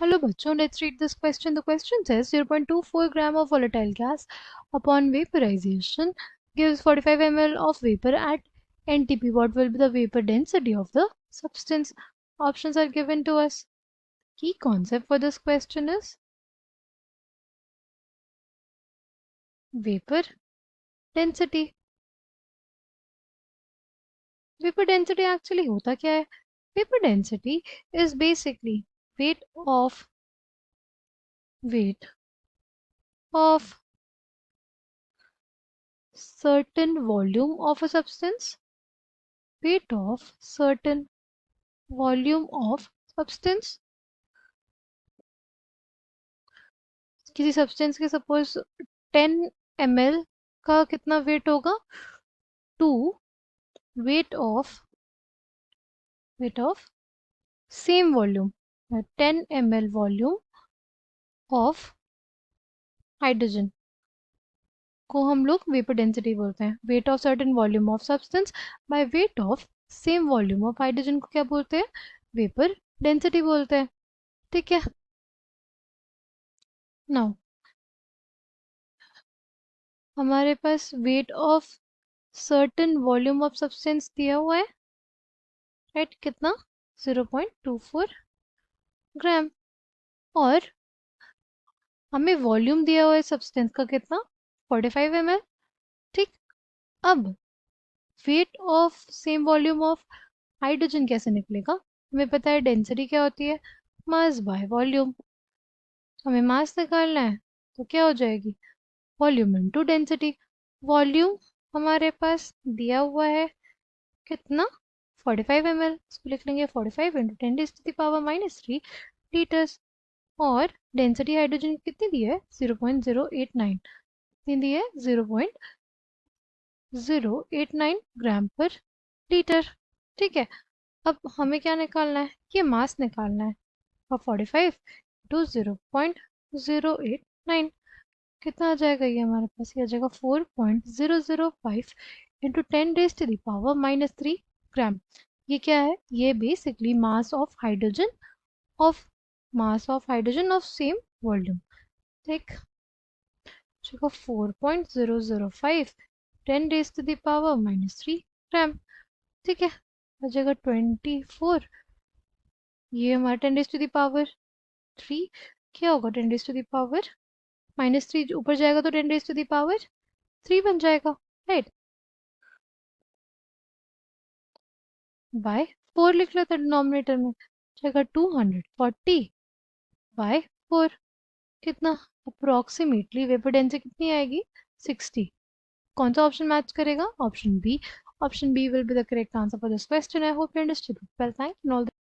Hello बच्चों, let's read this question. The question says 0.24 gram of volatile gas upon vaporization gives 45 ml of vapor at NTP. What will be the vapor density of the substance? Options are given to us. Key concept for this question is vapor density. Vapor density actually होता क्या है? Vapor density is basically weight of certain volume of a substance. Weight of certain volume of substance. किसी substance के suppose 10 ml का कितना wait होगा? 2 weight of same volume 10 ml volume of hydrogen को हम लोग वेपर डेंसिटी बोलते हैं. Wait of certain volume of substance by weight of same volume of hydrogen को क्या बोलते हैं? वेपर डेंसिटी बोलते हैं. ठीक है. नाउ हमारे पास weight of certain volume of substance दिया हुआ है, राइट? कितना? 0.24 ग्राम. और हमें वॉल्यूम दिया हुआ है सब्सटेंस का कितना? 45 ml. ठीक. अब weight of same volume of hydrogen कैसे निकलेगा? हमें पता है डेंसिटी क्या होती है, मास बाय वॉल्यूम. हमें मास निकालना है तो क्या हो जाएगी? Volume into density. वॉल्यूम हमारे पास दिया हुआ है कितना? 45 ml. इसको लिख लेंगे 45 इंटू 10⁻³ लीटर्स. और डेंसिटी हाइड्रोजन की कितनी दी है? 0.089. कितनी दी है? 0.089 ग्राम पर लीटर. ठीक है. अब हमें क्या निकालना है? ये मास निकालना है. और 45 टू 0.089 कितना आ जाएगा? ये हमारे पास ये आ जाएगा 4.005 इंटू 10⁻³ ग्राम. ये क्या है? ये basically mass of hydrogen of same volume. ठीक. 4.005 10⁻³ ग्राम. ठीक है. आ जाएगा 24. ये हमारा 10⁻³ क्या होगा? 10⁻³ ऊपर जाएगा तो 10⁻³ बन जाएगा, राइट? बाय 4 लिख लेते हैं डिनोमिनेटर में. जाएगा 240 बाय 4. कितना? अप्रोक्सीमेटली वेपर डेंसिटी कितनी आएगी? 60. कौन सा ऑप्शन मैच करेगा? Option B. Option B will be the correct answer for this question. I hope you understood. Well, thank you.